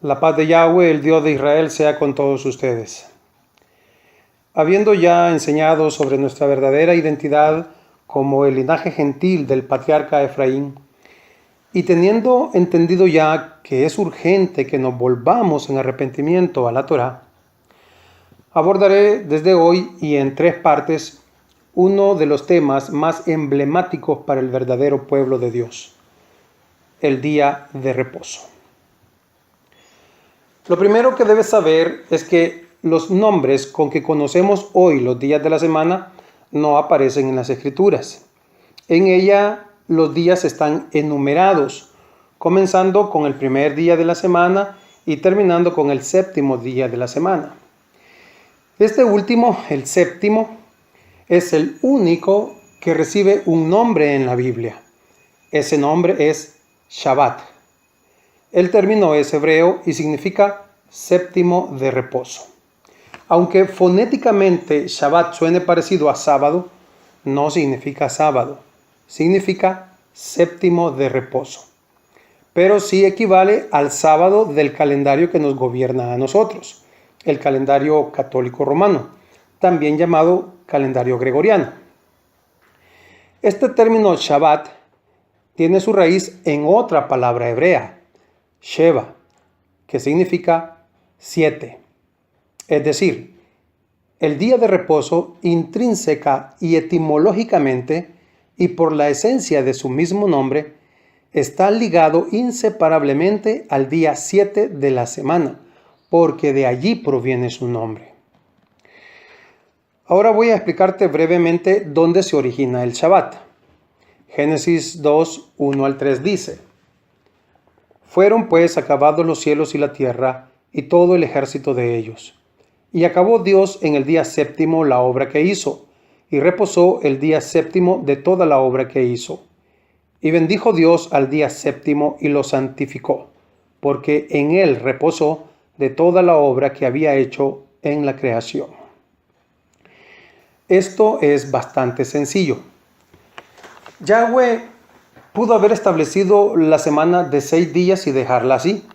La paz de Yahweh, el Dios de Israel, sea con todos ustedes. Habiendo ya enseñado sobre nuestra verdadera identidad como el linaje gentil del patriarca Efraín, y teniendo entendido ya que es urgente que nos volvamos en arrepentimiento a la Torá, abordaré desde hoy y en 3 partes uno de los temas más emblemáticos para el verdadero pueblo de Dios: el día de reposo. Lo primero que debes saber es que los nombres con que conocemos hoy los días de la semana no aparecen en las Escrituras. En ella los días están enumerados, comenzando con el primer día de la semana y terminando con el 7º día de la semana. Este último, el 7º, es el único que recibe un nombre en la Biblia. Ese nombre es Shabbat. El término es hebreo y significa 7º de reposo. Aunque fonéticamente Shabbat suene parecido a sábado, no significa sábado, significa 7º de reposo. Pero sí equivale al sábado del calendario que nos gobierna a nosotros, el calendario católico romano, también llamado calendario gregoriano. Este término Shabbat tiene su raíz en otra palabra hebrea, Sheva, que significa 7. Es decir, el día de reposo intrínseca y etimológicamente y por la esencia de su mismo nombre está ligado inseparablemente al día 7 de la semana, porque de allí proviene su nombre. Ahora voy a explicarte brevemente dónde se origina el Shabbat. Génesis 2, 1 al 3 dice: Fueron pues acabados los cielos y la tierra, y todo el ejército de ellos. Y acabó Dios en el día 7º la obra que hizo, y reposó el día 7º de toda la obra que hizo. Y bendijo Dios al día 7º y lo santificó, porque en él reposó de toda la obra que había hecho en la creación. Esto es bastante sencillo. Yahweh pudo haber establecido la semana de 6 días y dejarla así,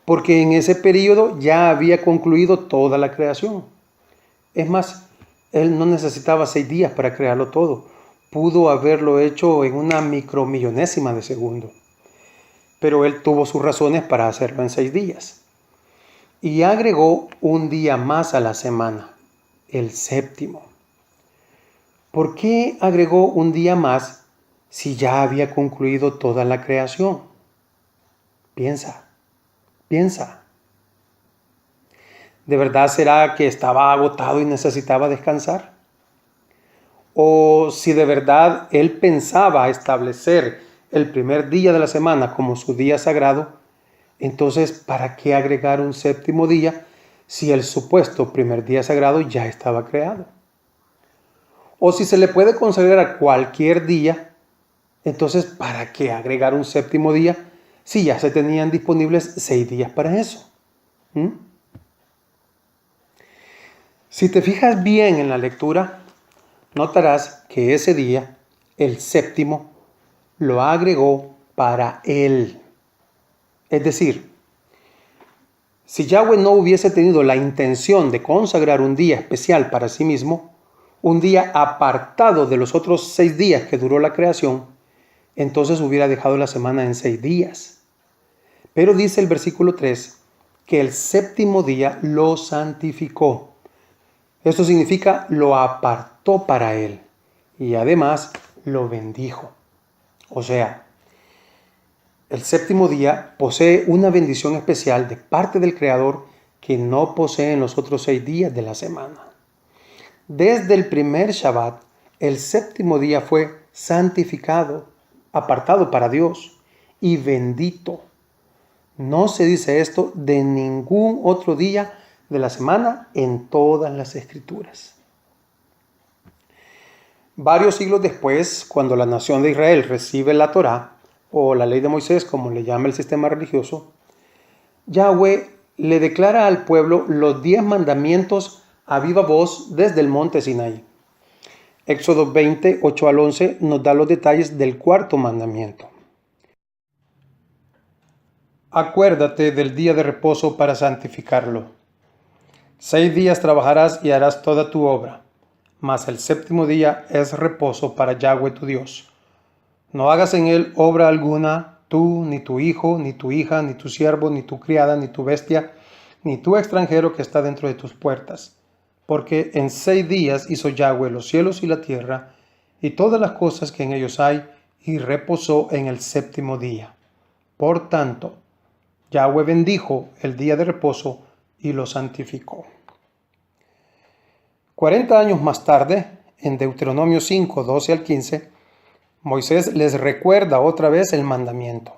porque en ese periodo ya había concluido toda la creación. Es más, él no necesitaba 6 días para crearlo todo. Pudo haberlo hecho en una micromillonésima de segundo. Pero él tuvo sus razones para hacerlo en 6 días. Y agregó un día más a la semana, el 7º. ¿Por qué agregó un día más si ya había concluido toda la creación? Piensa. ¿De verdad será que estaba agotado y necesitaba descansar? O si de verdad él pensaba establecer el primer día de la semana como su día sagrado, entonces ¿para qué agregar un 7º día si el supuesto primer día sagrado ya estaba creado? O si se le puede consagrar cualquier día, entonces ¿para qué agregar un 7º día si ya se tenían disponibles 6 días para eso? Si te fijas bien en la lectura, notarás que ese día, el 7º, lo agregó para él. Es decir, si Yahweh no hubiese tenido la intención de consagrar un día especial para sí mismo, un día apartado de los otros 6 días que duró la creación, entonces hubiera dejado la semana en 6 días. Pero dice el versículo 3 que el 7º día lo santificó. Esto significa lo apartó para él y además lo bendijo. O sea, el 7º día posee una bendición especial de parte del Creador que no poseen los otros 6 días de la semana. Desde el primer Shabbat, el 7º día fue santificado, apartado para Dios y bendito. No se dice esto de ningún otro día de la semana en todas las Escrituras. Varios siglos después, cuando la nación de Israel recibe la Torá, o la ley de Moisés, como le llama el sistema religioso, Yahweh le declara al pueblo los 10 mandamientos a viva voz desde el monte Sinaí. Éxodo 20, 8 al 11 nos da los detalles del 4º mandamiento. Acuérdate del día de reposo para santificarlo. 6 días trabajarás y harás toda tu obra, mas el séptimo día es reposo para Yahweh tu Dios. No hagas en él obra alguna, tú, ni tu hijo, ni tu hija, ni tu siervo, ni tu criada, ni tu bestia, ni tu extranjero que está dentro de tus puertas. Porque en 6 días hizo Yahweh los cielos y la tierra, y todas las cosas que en ellos hay, y reposó en el séptimo día. Por tanto, Yahweh bendijo el día de reposo y lo santificó. 40 años más tarde, en Deuteronomio 5, 12 al 15, Moisés les recuerda otra vez el mandamiento.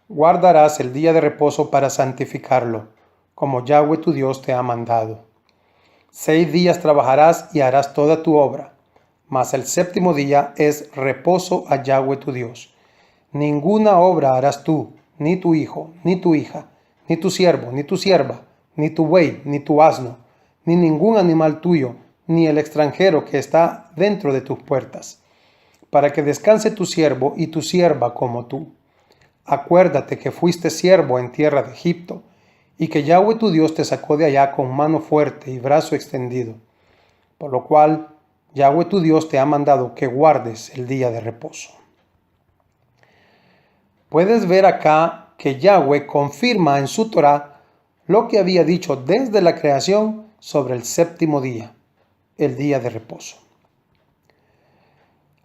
Guardarás el día de reposo para santificarlo, como Yahweh tu Dios te ha mandado. 6 días trabajarás y harás toda tu obra, mas el séptimo día es reposo a Yahweh tu Dios. Ninguna obra harás tú, ni tu hijo, ni tu hija, ni tu siervo, ni tu sierva, ni tu buey, ni tu asno, ni ningún animal tuyo, ni el extranjero que está dentro de tus puertas, para que descanse tu siervo y tu sierva como tú. Acuérdate que fuiste siervo en tierra de Egipto, y que Yahweh tu Dios te sacó de allá con mano fuerte y brazo extendido, por lo cual Yahweh tu Dios te ha mandado que guardes el día de reposo. Puedes ver acá que Yahweh confirma en su Torá lo que había dicho desde la creación sobre el séptimo día, el día de reposo.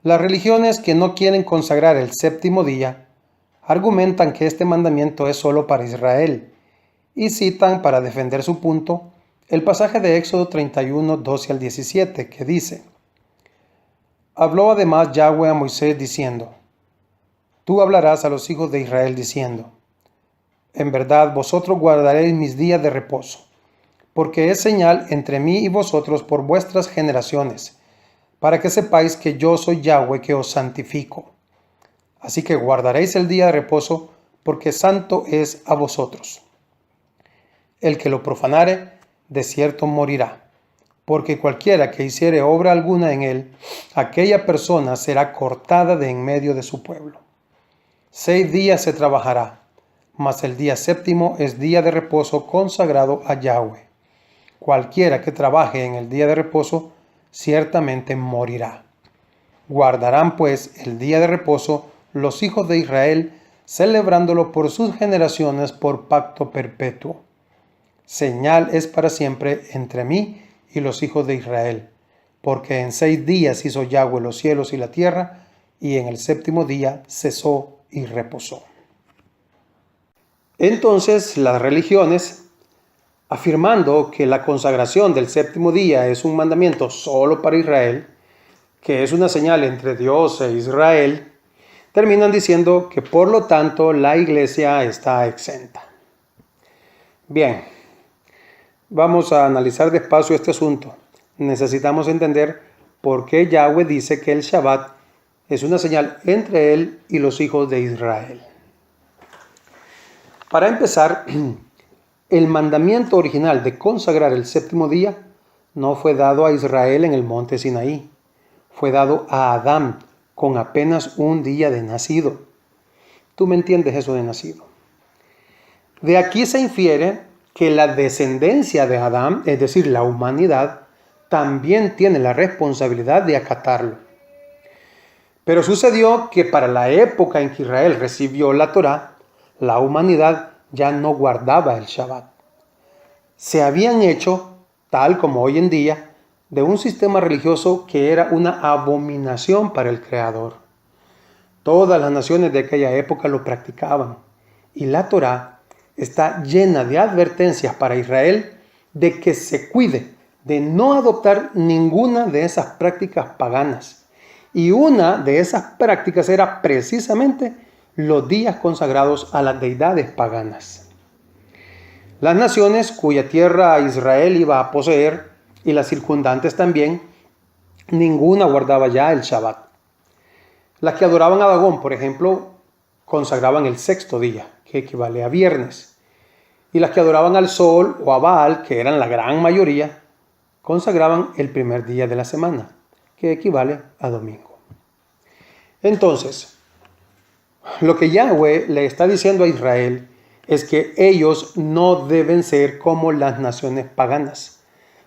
Las religiones que no quieren consagrar el séptimo día argumentan que este mandamiento es solo para Israel y citan para defender su punto el pasaje de Éxodo 31, 12 al 17 que dice: Habló además Yahweh a Moisés diciendo: Tú hablarás a los hijos de Israel diciendo: En verdad vosotros guardaréis mis días de reposo, porque es señal entre mí y vosotros por vuestras generaciones, para que sepáis que yo soy Yahweh que os santifico. Así que guardaréis el día de reposo, porque santo es a vosotros. El que lo profanare, de cierto morirá, porque cualquiera que hiciere obra alguna en él, aquella persona será cortada de en medio de su pueblo. 6 días se trabajará, mas el día séptimo es día de reposo consagrado a Yahweh. Cualquiera que trabaje en el día de reposo, ciertamente morirá. Guardarán pues el día de reposo los hijos de Israel, celebrándolo por sus generaciones por pacto perpetuo. Señal es para siempre entre mí y los hijos de Israel, porque en 6 días hizo Yahweh los cielos y la tierra, y en el séptimo día cesó y reposó. Entonces las religiones, afirmando que la consagración del séptimo día es un mandamiento solo para Israel, que es una señal entre Dios e Israel, terminan diciendo que por lo tanto la iglesia está exenta. Bien, vamos a analizar despacio este asunto. Necesitamos entender por qué Yahweh dice que el Shabbat es una señal entre él y los hijos de Israel. Para empezar, el mandamiento original de consagrar el séptimo día no fue dado a Israel en el monte Sinaí. Fue dado a Adán con apenas un día de nacido. ¿Tú me entiendes eso de nacido? De aquí se infiere que la descendencia de Adán, es decir, la humanidad, también tiene la responsabilidad de acatarlo. Pero sucedió que para la época en que Israel recibió la Torá, la humanidad ya no guardaba el Shabbat. Se habían hecho, tal como hoy en día, de un sistema religioso que era una abominación para el Creador. Todas las naciones de aquella época lo practicaban, y la Torá está llena de advertencias para Israel de que se cuide de no adoptar ninguna de esas prácticas paganas. Y una de esas prácticas era precisamente los días consagrados a las deidades paganas. Las naciones cuya tierra Israel iba a poseer, y las circundantes también, ninguna guardaba ya el Shabbat. Las que adoraban a Dagón, por ejemplo, consagraban el sexto día, que equivale a viernes. Y las que adoraban al sol o a Baal, que eran la gran mayoría, consagraban el primer día de la semana, que equivale a domingo. Entonces, lo que Yahweh le está diciendo a Israel es que ellos no deben ser como las naciones paganas,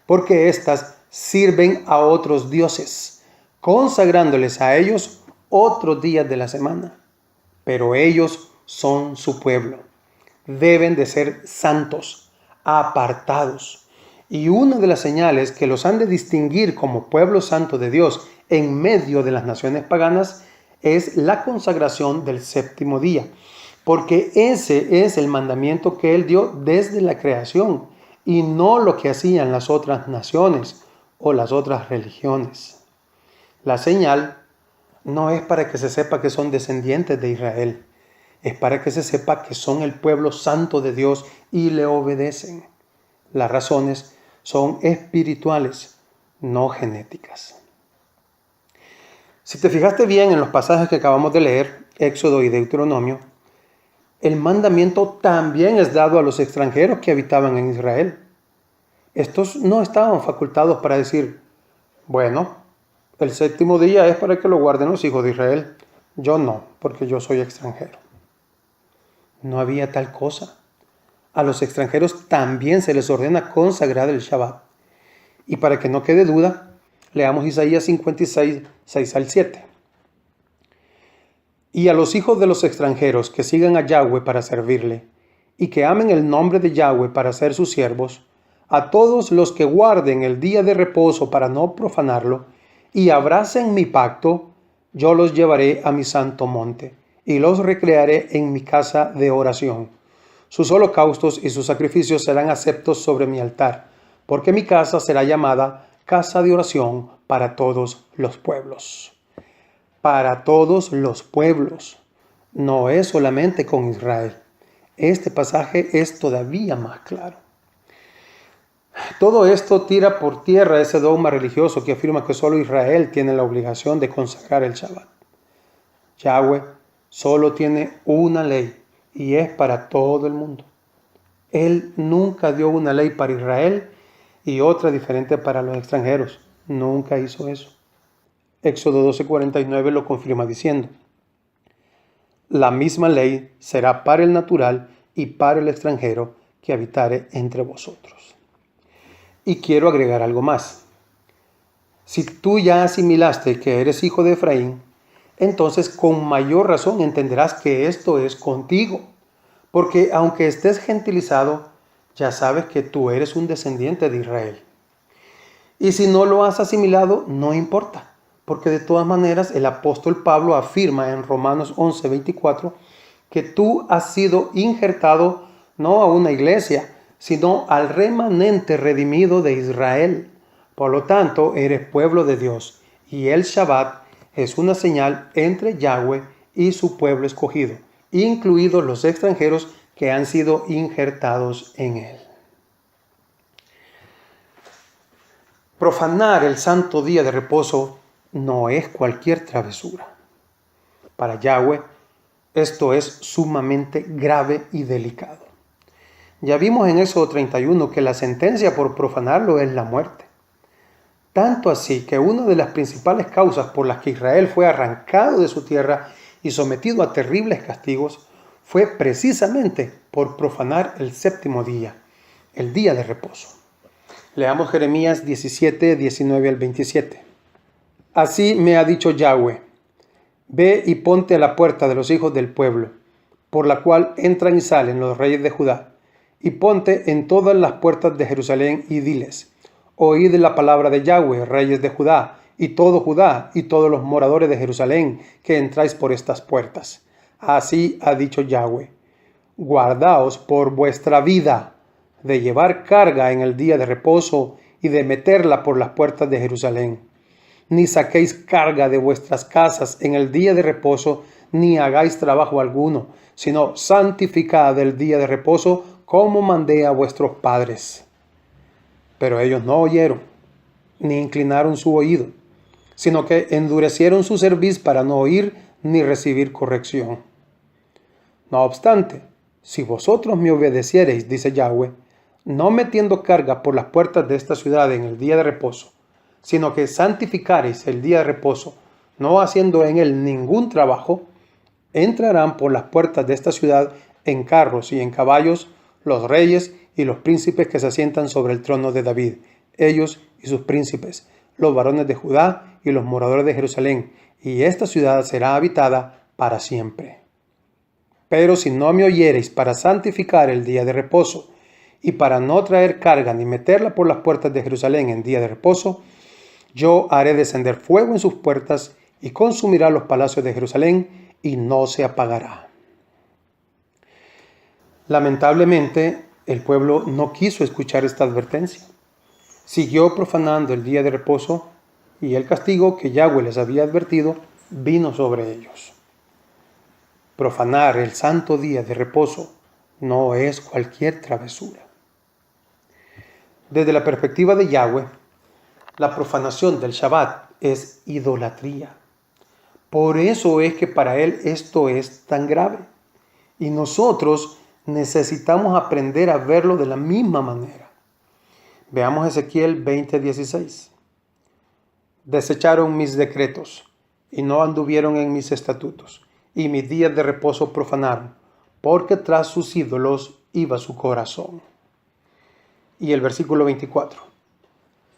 porque éstas sirven a otros dioses, consagrándoles a ellos otros días de la semana. Pero ellos son su pueblo. Deben de ser santos, apartados. Y una de las señales que los han de distinguir como pueblo santo de Dios en medio de las naciones paganas es la consagración del séptimo día, porque ese es el mandamiento que Él dio desde la creación y no lo que hacían las otras naciones o las otras religiones. La señal no es para que se sepa que son descendientes de Israel, es para que se sepa que son el pueblo santo de Dios y le obedecen. Las razones son espirituales, no genéticas. Si te fijaste bien en los pasajes que acabamos de leer, Éxodo y Deuteronomio, el mandamiento también es dado a los extranjeros que habitaban en Israel. Estos no estaban facultados para decir, bueno, el séptimo día es para que lo guarden los hijos de Israel. Yo no, porque yo soy extranjero. No había tal cosa. A los extranjeros también se les ordena consagrar el Shabbat. Y para que no quede duda, leamos Isaías 56, 6 al 7. Y a los hijos de los extranjeros que sigan a Yahweh para servirle, y que amen el nombre de Yahweh para ser sus siervos, a todos los que guarden el día de reposo para no profanarlo, y abracen mi pacto, yo los llevaré a mi santo monte, y los recrearé en mi casa de oración. Sus holocaustos y sus sacrificios serán aceptos sobre mi altar, porque mi casa será llamada casa de oración para todos los pueblos. Para todos los pueblos. No es solamente con Israel. Este pasaje es todavía más claro. Todo esto tira por tierra ese dogma religioso que afirma que solo Israel tiene la obligación de consagrar el Shabbat. Yahweh solo tiene una ley y es para todo el mundo. Él nunca dio una ley para Israel y otra diferente para los extranjeros. Nunca hizo eso. Éxodo 12:49 lo confirma diciendo, la misma ley será para el natural y para el extranjero que habitare entre vosotros. Y quiero agregar algo más. Si tú ya asimilaste que eres hijo de Efraín, entonces con mayor razón entenderás que esto es contigo. Porque aunque estés gentilizado, ya sabes que tú eres un descendiente de Israel. Y si no lo has asimilado, no importa. Porque de todas maneras el apóstol Pablo afirma en Romanos 11:24 que tú has sido injertado no a una iglesia, sino al remanente redimido de Israel. Por lo tanto, eres pueblo de Dios, y el Shabbat es una señal entre Yahweh y su pueblo escogido, incluidos los extranjeros que han sido injertados en él. Profanar el santo día de reposo no es cualquier travesura. Para Yahweh, esto es sumamente grave y delicado. Ya vimos en Éxodo 31 que la sentencia por profanarlo es la muerte. Tanto así que una de las principales causas por las que Israel fue arrancado de su tierra y sometido a terribles castigos fue precisamente por profanar el séptimo día, el día de reposo. Leamos Jeremías 17, 19 al 27. Así me ha dicho Yahweh, ve y ponte a la puerta de los hijos del pueblo, por la cual entran y salen los reyes de Judá, y ponte en todas las puertas de Jerusalén y diles, oíd la palabra de Yahweh, reyes de Judá, y todos los moradores de Jerusalén, que entráis por estas puertas. Así ha dicho Yahweh, guardaos por vuestra vida de llevar carga en el día de reposo y de meterla por las puertas de Jerusalén. Ni saquéis carga de vuestras casas en el día de reposo, ni hagáis trabajo alguno, sino santificad el día de reposo como mandé a vuestros padres. Pero ellos no oyeron, ni inclinaron su oído, sino que endurecieron su cerviz para no oír ni recibir corrección. No obstante, si vosotros me obedeciereis, dice Yahweh, no metiendo carga por las puertas de esta ciudad en el día de reposo, sino que santificareis el día de reposo, no haciendo en él ningún trabajo, entrarán por las puertas de esta ciudad en carros y en caballos, los reyes y los príncipes que se asientan sobre el trono de David, ellos y sus príncipes, los varones de Judá y los moradores de Jerusalén, y esta ciudad será habitada para siempre. Pero si no me oyereis para santificar el día de reposo, y para no traer carga ni meterla por las puertas de Jerusalén en día de reposo, yo haré descender fuego en sus puertas y consumirá los palacios de Jerusalén y no se apagará. Lamentablemente, el pueblo no quiso escuchar esta advertencia. Siguió profanando el día de reposo y el castigo que Yahweh les había advertido vino sobre ellos. Profanar el santo día de reposo no es cualquier travesura. Desde la perspectiva de Yahweh, la profanación del Shabbat es idolatría. Por eso es que para él esto es tan grave. Y nosotros necesitamos aprender a verlo de la misma manera. Veamos Ezequiel 20:16. Desecharon mis decretos y no anduvieron en mis estatutos, y mis días de reposo profanaron, porque tras sus ídolos iba su corazón. Y el versículo 24.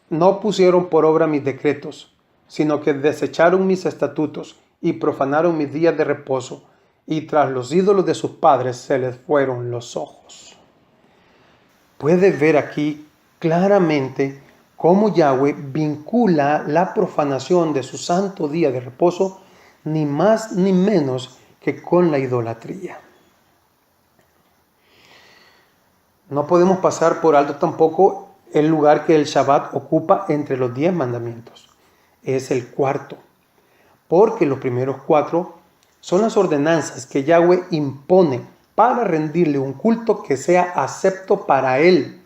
No pusieron por obra mis decretos, sino que desecharon mis estatutos y profanaron mis días de reposo, y tras los ídolos de sus padres se les fueron los ojos. Puede ver aquí claramente cómo Yahweh vincula la profanación de su santo día de reposo ni más ni menos que con la idolatría. No podemos pasar por alto tampoco el lugar que el Shabbat ocupa entre los 10 mandamientos. Es el cuarto, porque los primeros 4 son las ordenanzas que Yahweh impone para rendirle un culto que sea acepto para él,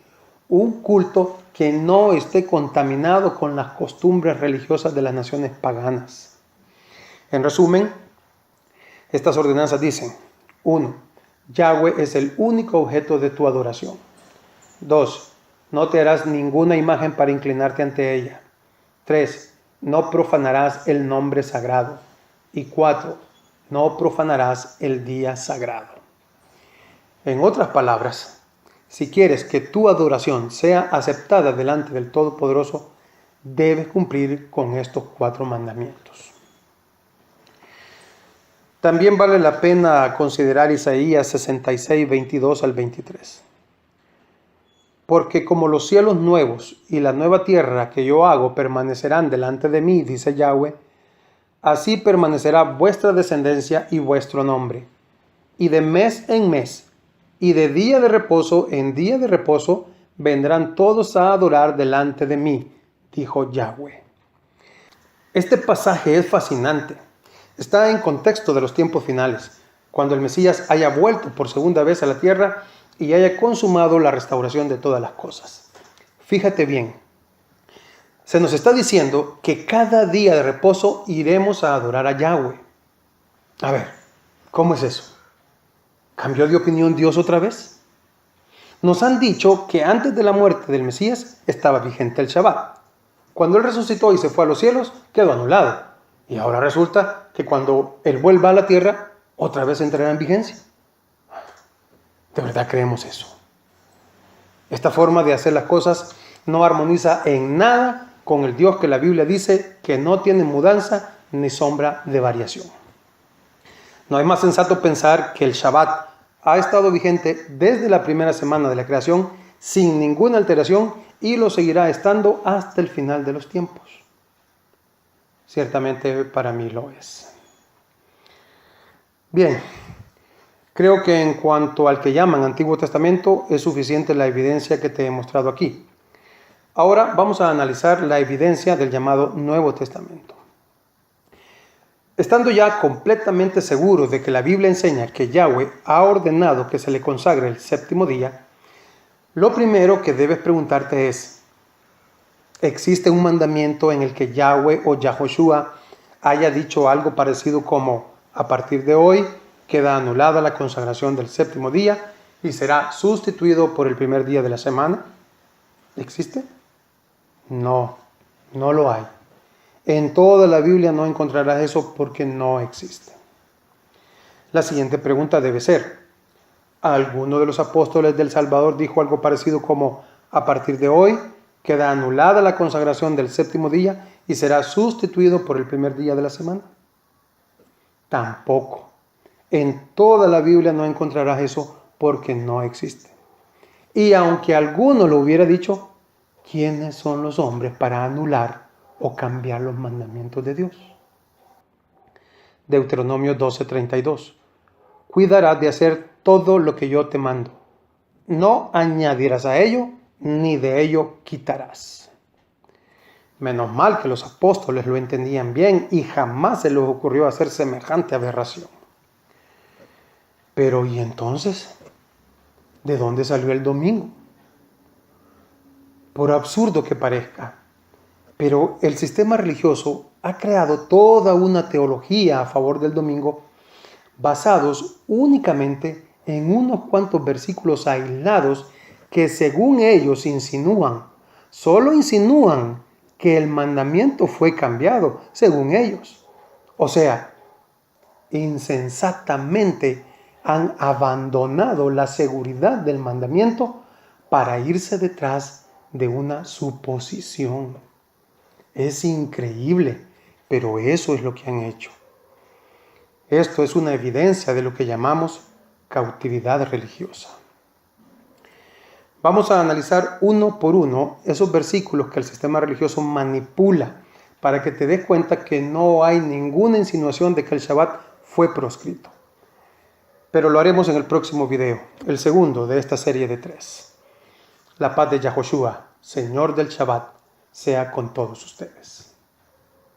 un culto que no esté contaminado con las costumbres religiosas de las naciones paganas. En resumen, estas ordenanzas dicen: 1. Yahweh es el único objeto de tu adoración. 2. No te harás ninguna imagen para inclinarte ante ella. 3. No profanarás el nombre sagrado. Y 4. No profanarás el día sagrado. En otras palabras, si quieres que tu adoración sea aceptada delante del Todopoderoso, debes cumplir con estos 4 mandamientos. También vale la pena considerar Isaías 66, 22 al 23. Porque como los cielos nuevos y la nueva tierra que yo hago permanecerán delante de mí, dice Yahweh, así permanecerá vuestra descendencia y vuestro nombre. Y de mes en mes, y de día de reposo en día de reposo, vendrán todos a adorar delante de mí, dijo Yahweh. Este pasaje es fascinante. Está en contexto de los tiempos finales, cuando el Mesías haya vuelto por segunda vez a la tierra y haya consumado la restauración de todas las cosas. Fíjate bien, se nos está diciendo que cada día de reposo iremos a adorar a Yahweh. A ver, ¿cómo es eso? ¿Cambió de opinión Dios otra vez? Nos han dicho que antes de la muerte del Mesías estaba vigente el Shabbat. Cuando Él resucitó y se fue a los cielos, quedó anulado. Y ahora resulta que cuando Él vuelva a la tierra, otra vez entrará en vigencia. ¿De verdad creemos eso? Esta forma de hacer las cosas no armoniza en nada con el Dios que la Biblia dice que no tiene mudanza ni sombra de variación. No es más sensato pensar que el Shabbat ha estado vigente desde la primera semana de la creación sin ninguna alteración y lo seguirá estando hasta el final de los tiempos. Ciertamente para mí lo es. Bien, creo que en cuanto al que llaman Antiguo Testamento es suficiente la evidencia que te he mostrado aquí. Ahora vamos a analizar la evidencia del llamado Nuevo Testamento. Estando ya completamente seguros de que la Biblia enseña que Yahweh ha ordenado que se le consagre el séptimo día, lo primero que debes preguntarte es: ¿existe un mandamiento en el que Yahweh o Yahoshua haya dicho algo parecido como: a partir de hoy queda anulada la consagración del séptimo día y será sustituido por el primer día de la semana? ¿Existe? No, no lo hay. En toda la Biblia no encontrarás eso porque no existe. La siguiente pregunta debe ser: Alguno de los apóstoles del Salvador dijo algo parecido como: a partir de hoy queda anulada la consagración del séptimo día y será sustituido por el primer día de la semana. Tampoco. En toda la Biblia no encontrarás eso porque no existe. Y aunque alguno lo hubiera dicho, ¿quiénes son los hombres para anular o cambiar los mandamientos de Dios? Deuteronomio 12:32. Cuidarás de hacer todo lo que yo te mando. No añadirás a ello, ni de ello quitarás. Menos mal que los apóstoles lo entendían bien y jamás se les ocurrió hacer semejante aberración. Pero ¿y entonces? ¿De dónde salió el domingo? Por absurdo que parezca, pero el sistema religioso ha creado toda una teología a favor del domingo basados únicamente en unos cuantos versículos aislados que, según ellos, solo insinúan que el mandamiento fue cambiado, según ellos. O sea, insensatamente han abandonado la seguridad del mandamiento para irse detrás de una suposición. Es increíble, pero eso es lo que han hecho. Esto es una evidencia de lo que llamamos cautividad religiosa. Vamos a analizar uno por uno esos versículos que el sistema religioso manipula para que te des cuenta que no hay ninguna insinuación de que el Shabbat fue proscrito. Pero lo haremos en el próximo video, el segundo de esta serie de 3. La paz de Yahoshua, Señor del Shabbat, sea con todos ustedes.